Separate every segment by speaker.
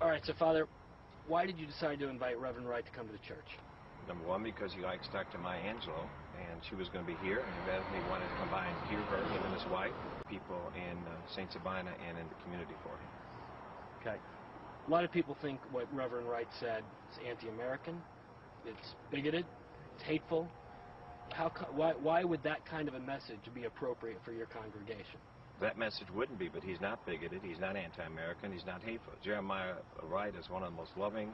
Speaker 1: All right, so Father, why did you decide to invite Reverend Wright to come to the church?
Speaker 2: Number one, because he likes Dr. Maya Angelou, and she was going to be here, and he wanted to come by and hear her, him and his wife, people in St. Sabina and in the community for him.
Speaker 1: Okay. A lot of people think what Reverend Wright said is anti-American, it's bigoted, it's hateful. Why would that kind of a message be appropriate for your congregation?
Speaker 2: That message wouldn't be, but he's not bigoted, he's not anti-American, he's not hateful. Jeremiah Wright is one of the most loving,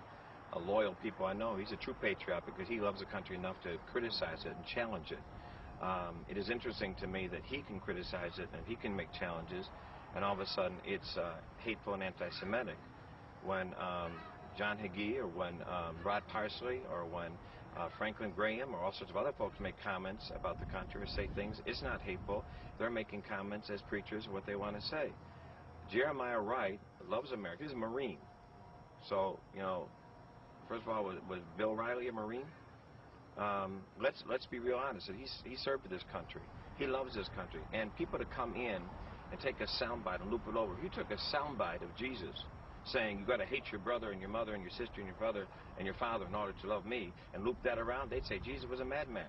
Speaker 2: loyal people I know. He's a true patriot because he loves the country enough to criticize it and challenge it. It is interesting to me that he can criticize it and he can make challenges, and all of a sudden it's hateful and anti-Semitic. When John Hagee or when Rod Parsley or when Franklin Graham or all sorts of other folks make comments about the country or say things, it's not hateful. They're making comments as preachers what they want to say. Jeremiah Wright loves America. He's a Marine. So, you know, first of all, was Bill Riley a Marine? Let's be real honest. He served this country. He loves this country. And people to come in and take a soundbite and loop it over. If you took a soundbite of Jesus saying you got to hate your brother and your mother and your sister and your brother and your father in order to love me, and loop that around, they'd say Jesus was a madman.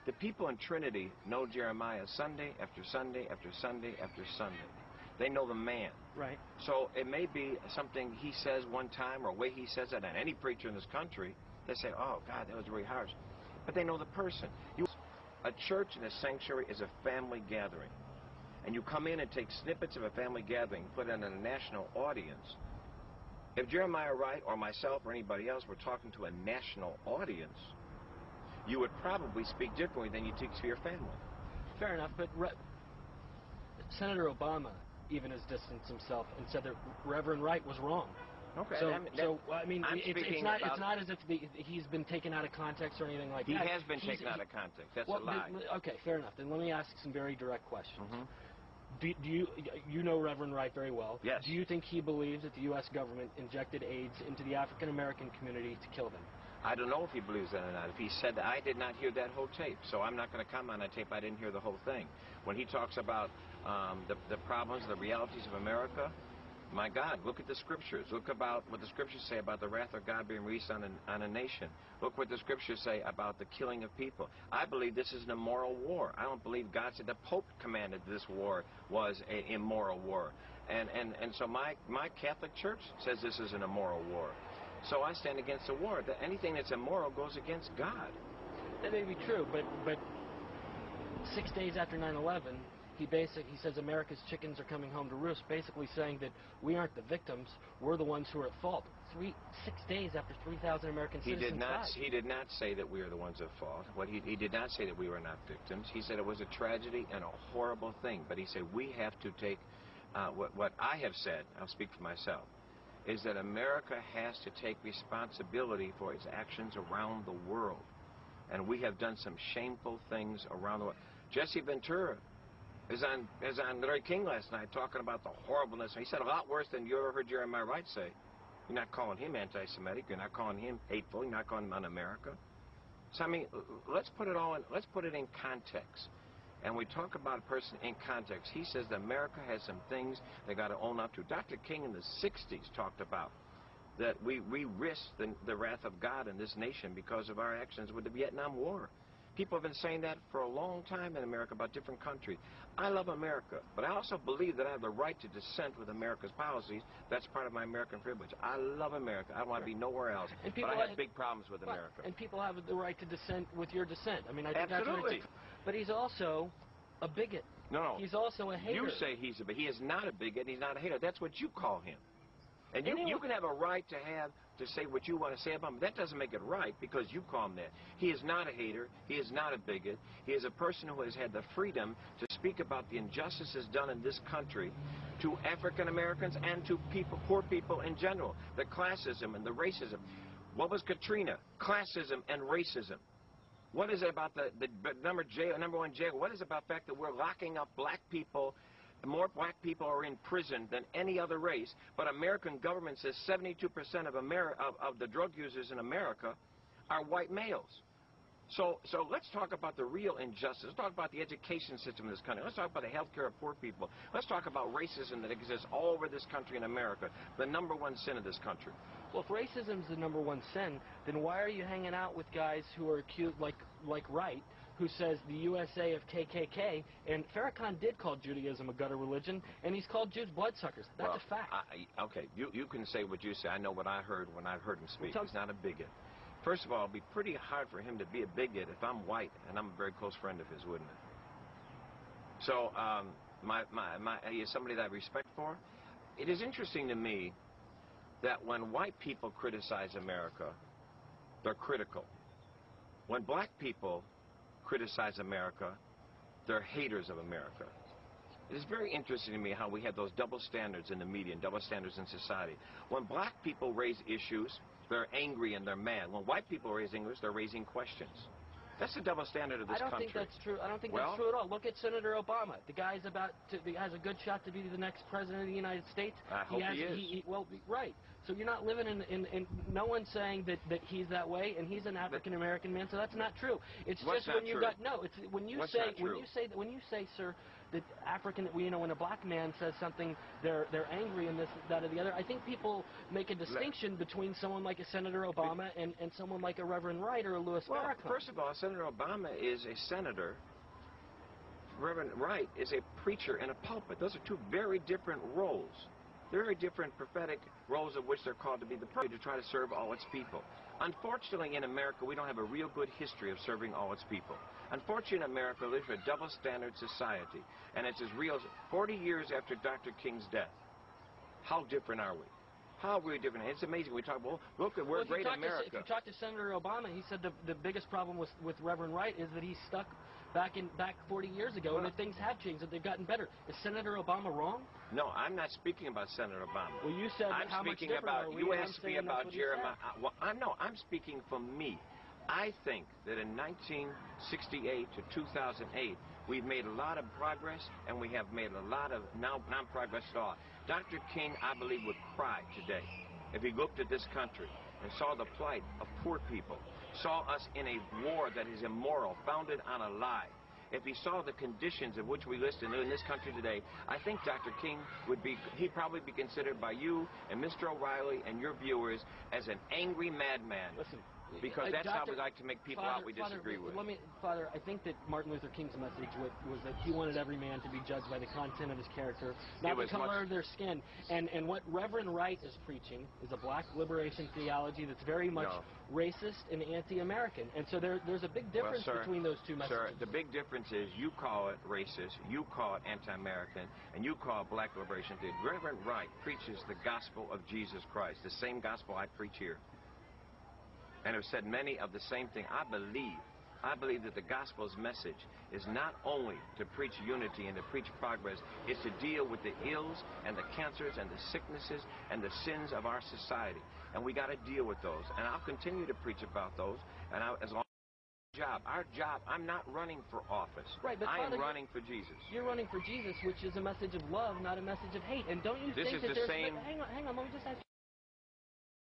Speaker 2: The people in Trinity know Jeremiah Sunday after Sunday after Sunday after Sunday. They know the man.
Speaker 1: Right. So
Speaker 2: it may be something he says one time or a way he says it, and any preacher in this country, they say, oh, God, that was really harsh. But they know the person. A church and a sanctuary is a family gathering. And you come in and take snippets of a family gathering, put it in a national audience. If Jeremiah Wright or myself or anybody else were talking to a national audience, you would probably speak differently than you teach to your family.
Speaker 1: Fair enough, but Senator Obama even has distanced himself and said that Reverend Wright was wrong.
Speaker 2: Okay.
Speaker 1: It's not as if he's been taken out of context or anything like that.
Speaker 2: He has been taken out of context. That's a lie.
Speaker 1: Okay, fair enough. Then let me ask some very direct questions.
Speaker 2: Mm-hmm.
Speaker 1: Do you know Reverend Wright very well?
Speaker 2: Yes.
Speaker 1: Do you think he believes that the U.S. government injected AIDS into the African American community to kill them?
Speaker 2: I don't know if he believes that or not. If he said that, I did not hear that whole tape, so I'm not going to comment on that tape. I didn't hear the whole thing. When he talks about the problems, the realities of America, my God, look at the scriptures. Look about what the scriptures say about the wrath of God being released on a nation. Look what the scriptures say about the killing of people. I believe this is an immoral war. I don't believe God said the Pope commanded this war was an immoral war. And so my Catholic Church says this is an immoral war. So I stand against the war. That anything that's immoral goes against God.
Speaker 1: That may be true, but 6 days after 9/11, he says America's chickens are coming home to roost, basically saying that we aren't the victims, we're the ones who are at fault. 6 days after 3,000 American citizens died.
Speaker 2: He did not say that we are the ones at fault. He did not say that we were not victims. He said it was a tragedy and a horrible thing. But he said we have to take what I have said. I'll speak for myself. Is that America has to take responsibility for its actions around the world, and we have done some shameful things around the world. Jesse Ventura is on Larry King last night talking about the horribleness. He said a lot worse than you ever heard Jeremiah Wright say. You're not calling him anti-Semitic. You're not calling him hateful. You're not calling him un-America. So I mean, let's put it in context. And we talk about a person in context. He says that America has some things they got to own up to. Dr. King in the 60s talked about that we risked the wrath of God in this nation because of our actions with the Vietnam War. People have been saying that for a long time in America about different countries. I love America, but I also believe that I have the right to dissent with America's policies. That's part of my American privilege. I love America. I want to be nowhere else. But I have big problems with America.
Speaker 1: And people have the right to dissent with your dissent. I mean, I think
Speaker 2: absolutely.
Speaker 1: But he's also a bigot.
Speaker 2: No.
Speaker 1: He's also a hater.
Speaker 2: You say he's a bigot. He is not a bigot. He's not a hater. That's what you call him. And you can have a right to say what you want to say about him. That doesn't make it right because you call him that. He is not a hater. He is not a bigot. He is a person who has had the freedom to speak about the injustices done in this country to African Americans and to poor people in general. The classism and the racism. What was Katrina? Classism and racism. What is it about the number one jail? What is it about the fact that we're locking up black people? More black people are in prison than any other race, but American government says 72% of the drug users in America are white males. So let's talk about the real injustice. Let's talk about the education system in this country. Let's talk about the health care of poor people. Let's talk about racism that exists all over this country in America, the #1 sin of this country.
Speaker 1: Well, if racism is the #1 sin, then why are you hanging out with guys who are accused, like Wright, who says the USA of KKK, and Farrakhan did call Judaism a gutter religion, and he's called Jews bloodsuckers. That's a fact.
Speaker 2: Okay, you can say what you say. I know what I heard when I heard him speak. He's not a bigot. First of all, it'd be pretty hard for him to be a bigot if I'm white, and I'm a very close friend of his, wouldn't it? So, he is somebody that I have respect for. It is interesting to me that when white people criticize America, they're critical. When black people criticize America, they're haters of America. It is very interesting to me how we have those double standards in the media and double standards in society. When black people raise issues, they're angry and they're mad. When white people raise English, they're raising questions. That's the double standard of this country.
Speaker 1: I don't think that's true. I don't think that's true at all. Look at Senator Obama. The guy's has a good shot to be the next president of the United States.
Speaker 2: I hope he is.
Speaker 1: Well, right. So you're not living in no one's saying that he's that way, and he's an African American man. So that's not true. It's just when you got It's when you say, sir, that when a black man says something, they're angry and this, that, or the other. I think people make a distinction between someone like a Senator Obama and someone like a Reverend Wright or a Louis Farrakhan.
Speaker 2: First of all, Senator Obama is a senator. Reverend Wright is a preacher in a pulpit. Those are two very different roles. Very different prophetic roles of which they're called to be the prophet, to try to serve all its people. Unfortunately, in America, we don't have a real good history of serving all its people. Unfortunately, in America, we live in a double-standard society, and it's as real as 40 years after Dr. King's death. How different are we? How are we different? It's amazing. We talk, well, look, we're great in America.
Speaker 1: If you talk to Senator Obama, he said the biggest problem with Reverend Wright is that he's stuck back 40 years ago, and that things have changed, that they've gotten better. Is Senator Obama wrong?
Speaker 2: No, I'm not speaking about Senator Obama.
Speaker 1: Well, you said how much different are we?
Speaker 2: You asked me about Jeremiah. Well, I'm speaking for me. I think that in 1968 to 2008, we've made a lot of progress, and we have made a lot of non-progress at all. Dr. King, I believe, would cry today if he looked at this country and saw the plight of poor people, saw us in a war that is immoral, founded on a lie. If he saw the conditions of which we live in this country today, I think Dr. King he'd probably be considered by you and Mr. O'Reilly and your viewers as an angry madman.
Speaker 1: Listen.
Speaker 2: Because that's how we like to make people out we disagree with.
Speaker 1: Father, I think that Martin Luther King's message was that he wanted every man to be judged by the content of his character, not the color of their skin. And what Reverend Wright is preaching is a black liberation theology that's very much racist and anti-American. And so there's a big difference between those two messages.
Speaker 2: Sir, the big difference is you call it racist, you call it anti-American, and you call it black liberation theology. Reverend Wright preaches the gospel of Jesus Christ, the same gospel I preach here. And have said many of the same thing. I believe that the gospel's message is not only to preach unity and to preach progress, it's to deal with the ills and the cancers and the sicknesses and the sins of our society. And we got to deal with those. And I'll continue to preach about those. And as long as our job, I'm not running for office.
Speaker 1: Right, but
Speaker 2: I am
Speaker 1: Father,
Speaker 2: running for Jesus.
Speaker 1: You're running for Jesus, which is a message of love, not a message of hate. And don't you think that hang on, let me just ask you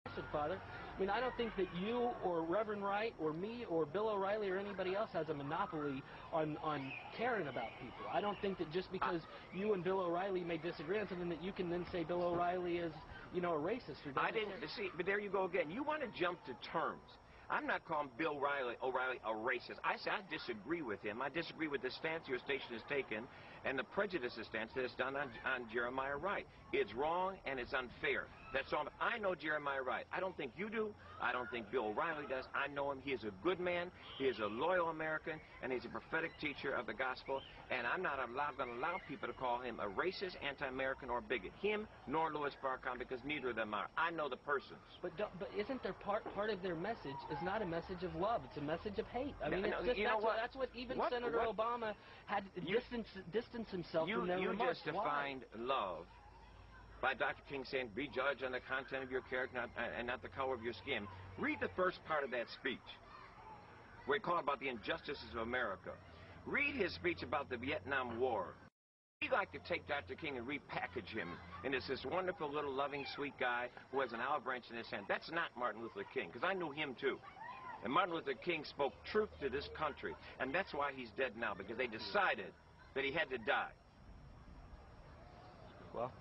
Speaker 1: a question, Father. I mean, I don't think that you or Reverend Wright or me or Bill O'Reilly or anybody else has a monopoly on caring about people. I don't think that just because you and Bill O'Reilly may disagree on something that you can then say Bill O'Reilly is, a racist. Or
Speaker 2: I didn't see, but there you go again. You want to jump to terms. I'm not calling Bill O'Reilly a racist. I say I disagree with him. I disagree with the stance your station has taken and the prejudice stance that is done on Jeremiah Wright. It's wrong and it's unfair. That's all. I know Jeremiah Wright. I don't think you do. I don't think Bill O'Reilly does. I know him. He is a good man. He is a loyal American, and he's a prophetic teacher of the gospel. And I'm not going to allow people to call him a racist, anti-American, or bigot. Him nor Louis Farrakhan, because neither of them are. I know the persons.
Speaker 1: But isn't there part of their message is not a message of love? It's a message of hate. I mean, that's what even Senator Obama had distanced himself from their remarks.
Speaker 2: You just defined love by Dr. King saying, be judged on the content of your character and not the color of your skin. Read the first part of that speech, where he called about the injustices of America. Read his speech about the Vietnam War. He'd like to take Dr. King and repackage him into this wonderful little loving, sweet guy who has an olive branch in his hand. That's not Martin Luther King, because I knew him too. And Martin Luther King spoke truth to this country. And that's why he's dead now, because they decided that he had to die.
Speaker 1: Well,